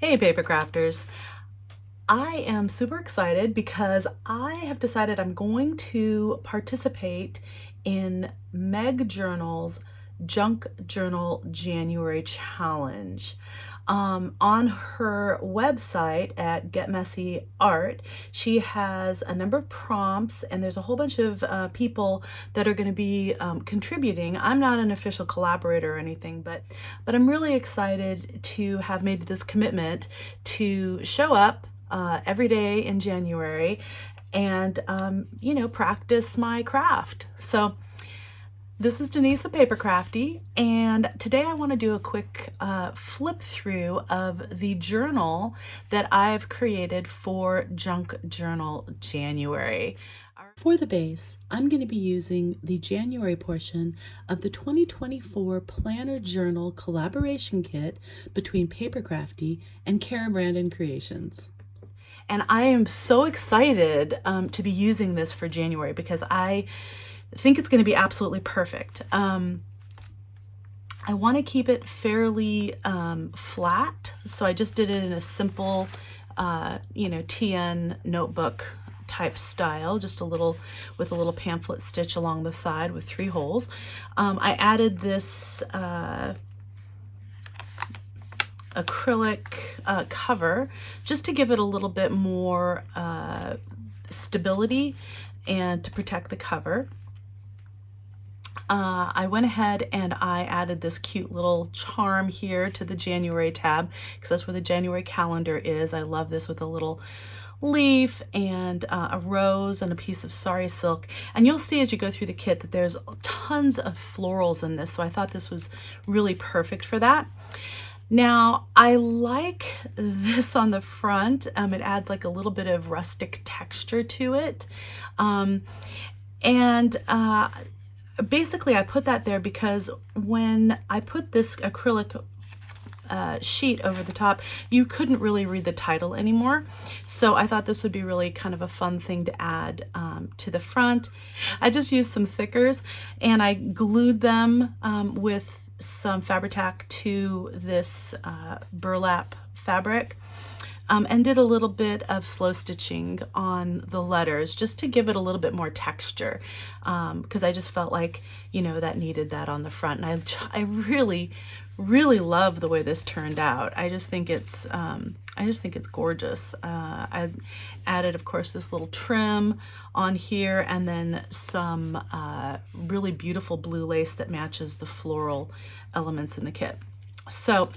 Hey paper crafters. I am super excited because I have decided I'm going to participate in Meg Journal's Junk Journal January Challenge. On her website at Get Messy Art, she has a number of prompts, and there's a whole bunch of people that are going to be contributing. I'm not an official collaborator or anything, but I'm really excited to have made this commitment to show up every day in January and practice my craft. So this is Denise the PaperKraftD, and today I want to do a quick flip through of the journal that I've created for Junk Journal January. For the base, I'm going to be using the January portion of the 2024 Planner Journal Collaboration Kit between PaperKraftD and Kara Brandon Creations. And I am so excited to be using this for January because I think it's going to be absolutely perfect. I want to keep it fairly flat, so I just did it in a simple, TN notebook type style, just with a little pamphlet stitch along the side with 3 holes. I added this acrylic cover just to give it a little bit more stability and to protect the cover. I went ahead and I added this cute little charm here to the January tab because that's where the January calendar is. I love this with a little leaf and a rose and a piece of sari silk, and you'll see as you go through the kit that there's tons of florals in this, so I thought this was really perfect for that. Now, I like this on the front. It adds like a little bit of rustic texture to it. Basically, I put that there because when I put this acrylic sheet over the top, you couldn't really read the title anymore. So I thought this would be really kind of a fun thing to add to the front. I just used some thickers and I glued them with some Fabri-Tac to this burlap fabric, and did a little bit of slow stitching on the letters just to give it a little bit more texture, because I just felt like that needed that on the front. And I really love the way this turned out. I just think it's gorgeous. I added, of course, this little trim on here, and then some really beautiful blue lace that matches the floral elements in the kit. So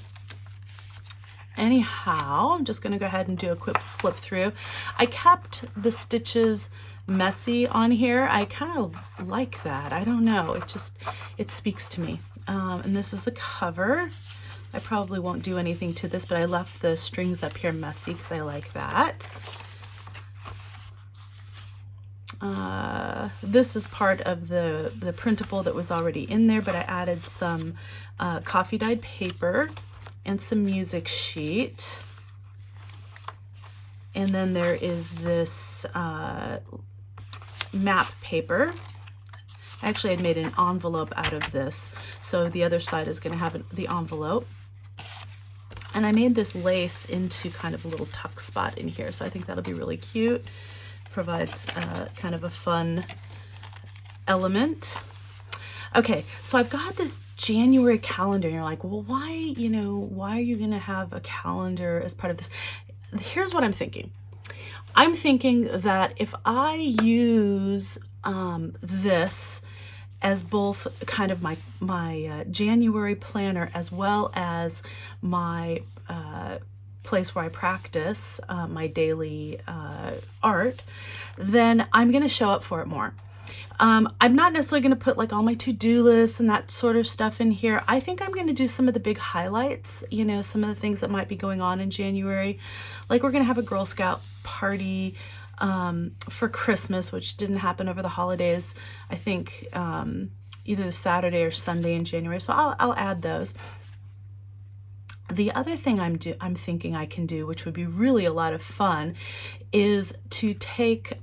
anyhow, I'm just going to go ahead and do a quick flip through. I kept the stitches messy on here. I kind of like that. I don't know. It speaks to me. And this is the cover. I probably won't do anything to this, but I left the strings up here messy because I like that. This is part of the printable that was already in there, but I added some coffee dyed paper and some music sheet. And then there is this map paper. Actually, I'd made an envelope out of this, so the other side is going to have the envelope. And I made this lace into kind of a little tuck spot in here, so I think that'll be really cute. Provides kind of a fun element. Okay, so I've got this January calendar, and you're like, well, why are you going to have a calendar as part of this? Here's what I'm thinking. I'm thinking that if I use this as both kind of my January planner as well as my place where I practice my daily art, then I'm going to show up for it more. I'm not necessarily going to put like all my to-do lists and that sort of stuff in here. I think I'm going to do some of the big highlights, some of the things that might be going on in January. Like we're going to have a Girl Scout party for Christmas, which didn't happen over the holidays. I think either Saturday or Sunday in January. So I'll add those. The other thing I'm thinking I can do, which would be really a lot of fun, is to take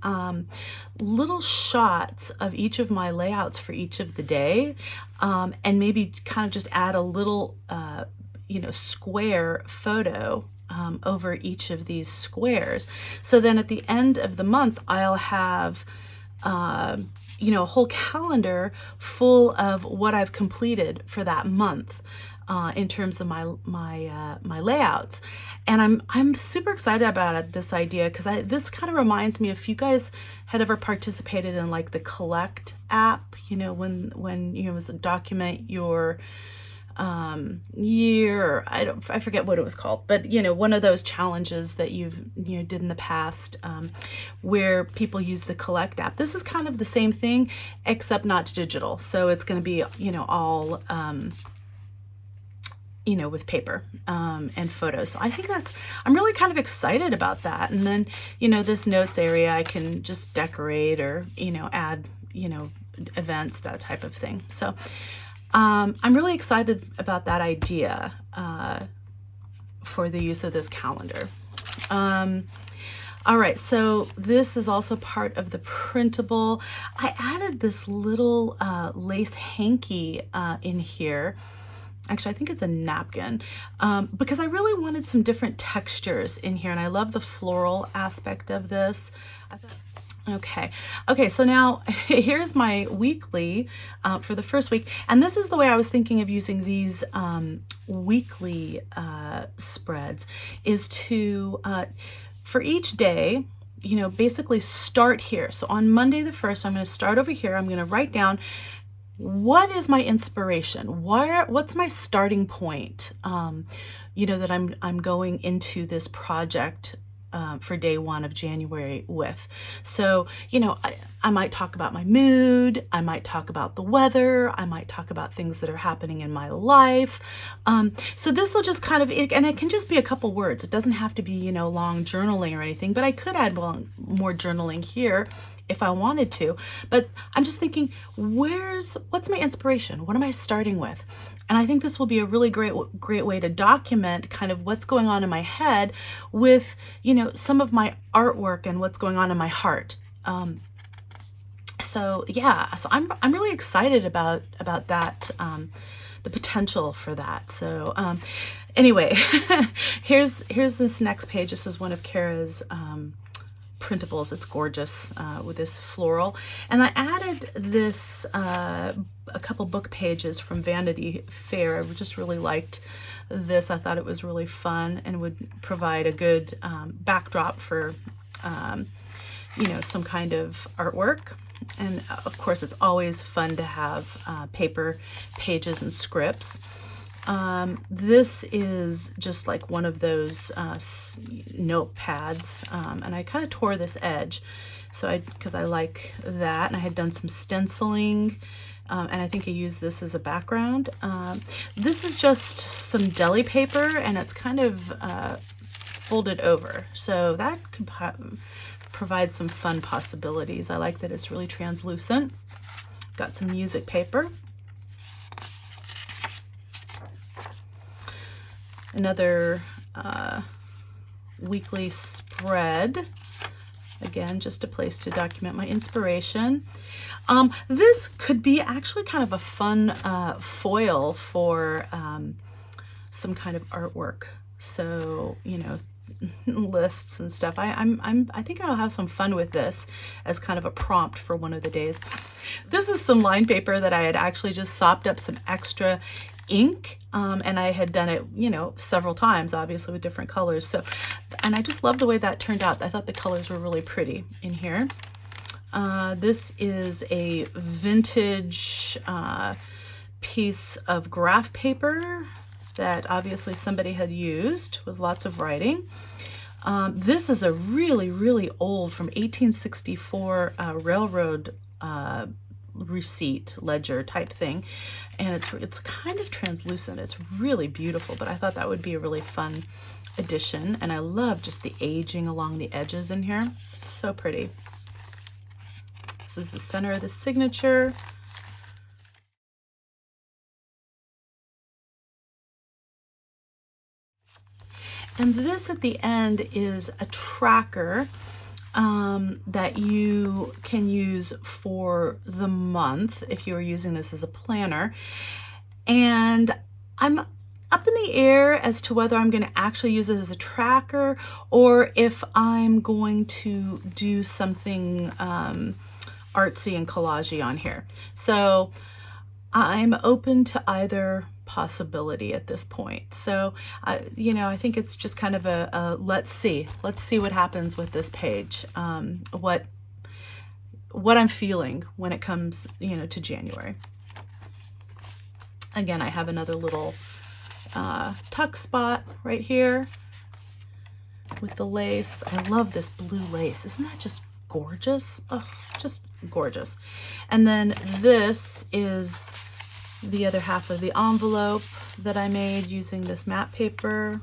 little shots of each of my layouts for each of the day, and maybe kind of just add a little square photo over each of these squares. So then at the end of the month, I'll have a whole calendar full of what I've completed for that month in terms of my layouts. And I'm super excited about this idea, because this kind of reminds me, if you guys had ever participated in like the Collect app, when you document your year, I forget what it was called, but one of those challenges that you've did in the past, where people use the Collect app. This is kind of the same thing, except not digital. So it's going to be all with paper and photos. So I think I'm really kind of excited about that. And then this notes area I can just decorate or add events, that type of thing. So I'm really excited about that idea for the use of this calendar. All right, so this is also part of the printable. I added this little lace hanky in here. Actually, I think it's a napkin, because I really wanted some different textures in here, and I love the floral aspect of this. Okay, so now here's my weekly for the first week, and this is the way I was thinking of using these weekly spreads, is to, for each day, basically start here. So on Monday the 1st, I'm going to start over here. I'm going to write down, what is my inspiration? What's my starting point? That I'm going into this project for day 1 of January with. So, I might talk about my mood. I might talk about the weather. I might talk about things that are happening in my life. So this will just kind of, and it can just be a couple words. It doesn't have to be, long journaling or anything, but I could add more journaling here if I wanted to. But I'm just thinking, what's my inspiration? What am I starting with? And I think this will be a really great way to document kind of what's going on in my head with, some of my artwork and what's going on in my heart. So I'm really excited about that, the potential for that. So anyway, here's this next page. This is one of Kara's printables. It's gorgeous with this floral, and I added this a couple book pages from Vanity Fair. I just really liked this. I thought it was really fun and would provide a good backdrop for some kind of artwork. And of course, it's always fun to have paper pages and scripts. This is just like one of those notepads, and I kind of tore this edge, because I like that, and I had done some stenciling, and I think I used this as a background. This is just some deli paper, and it's kind of folded over, so that could provide some fun possibilities. I like that it's really translucent. Got some music paper. Another weekly spread. Again, just a place to document my inspiration. This could be actually kind of a fun foil for some kind of artwork. So, lists and stuff. I think I'll have some fun with this as kind of a prompt for one of the days. This is some line paper that I had actually just sopped up some extra ink, and I had done it, several times, obviously with different colors. So, and I just love the way that turned out. I thought the colors were really pretty in here. This is a vintage piece of graph paper that obviously somebody had used with lots of writing. This is a really, really old, from 1864 railroad receipt ledger type thing, and it's kind of translucent. It's really beautiful, but I thought that would be a really fun addition, and I love just the aging along the edges in here. So pretty. This is the center of the signature. And this at the end is a tracker that you can use for the month if you are using this as a planner. And I'm up in the air as to whether I'm going to actually use it as a tracker or if I'm going to do something artsy and collagey on here. So I'm open to either possibility at this point. So, you know, I think it's just kind of a let's see what happens with this page. What I'm feeling when it comes, you know, to January. Again, I have another little tuck spot right here with the lace. I love this blue lace. Isn't that just gorgeous? Oh, just gorgeous. And then this is the other half of the envelope that I made using this matte paper.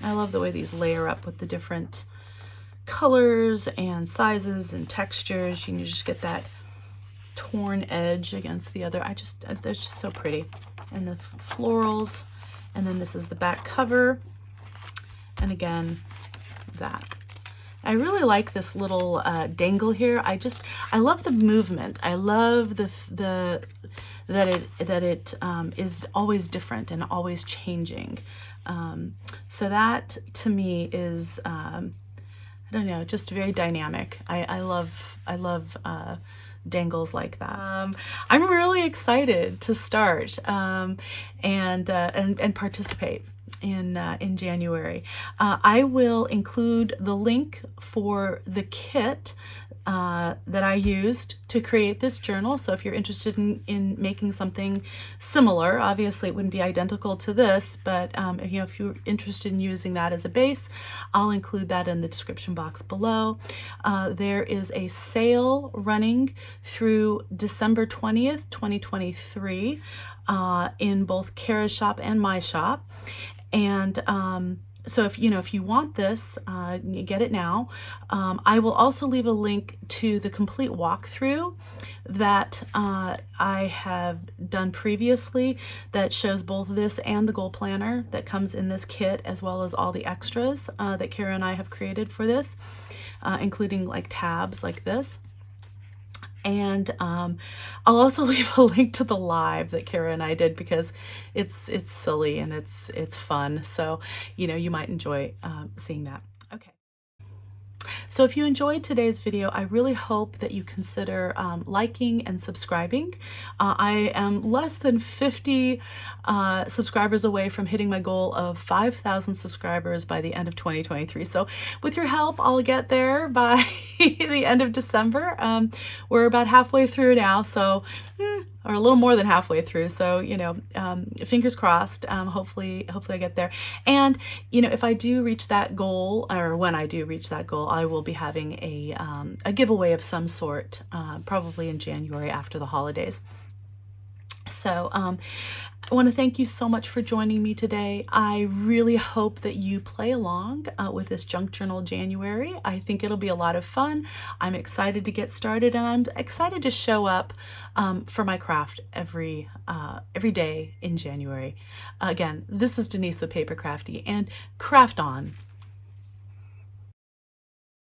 I love the way these layer up with the different colors and sizes and textures. You can just get that torn edge against the other. They're just so pretty. And the florals, and then this is the back cover, and again that. I really like this little dangle here. I love the movement. I love that it is always different and always changing. So that to me is I don't know, just very dynamic. I love dangles like that. I'm really excited to start and participate in January. I will include the link for the kit that I used to create this journal. So if you're interested in making something similar, obviously it wouldn't be identical to this, but you know, if you're interested in using that as a base, I'll include that in the description box below. There is a sale running through December 20th, 2023 in both Kara's shop and my shop. And so if you want this, you get it now. I will also leave a link to the complete walkthrough that I have done previously that shows both this and the goal planner that comes in this kit, as well as all the extras that Kara and I have created for this, including like tabs like this. And I'll also leave a link to the live that Kara and I did because it's silly and it's fun. So, you know, you might enjoy seeing that. Okay. So if you enjoyed today's video, I really hope that you consider liking and subscribing. I am less than 50 subscribers away from hitting my goal of 5,000 subscribers by the end of 2023. So with your help, I'll get there by the end of December. We're about halfway through now, so or a little more than halfway through. So, you know, fingers crossed. Hopefully I get there. And, you know, if I do reach that goal, or when I do reach that goal, I will be having a giveaway of some sort, probably in January after the holidays. So I want to thank you so much for joining me today. I really hope that you play along with this Junk Journal January. I think it'll be a lot of fun. I'm excited to get started, and I'm excited to show up for my craft every day in January. Again, this is Denise with PaperKraftD, and craft on.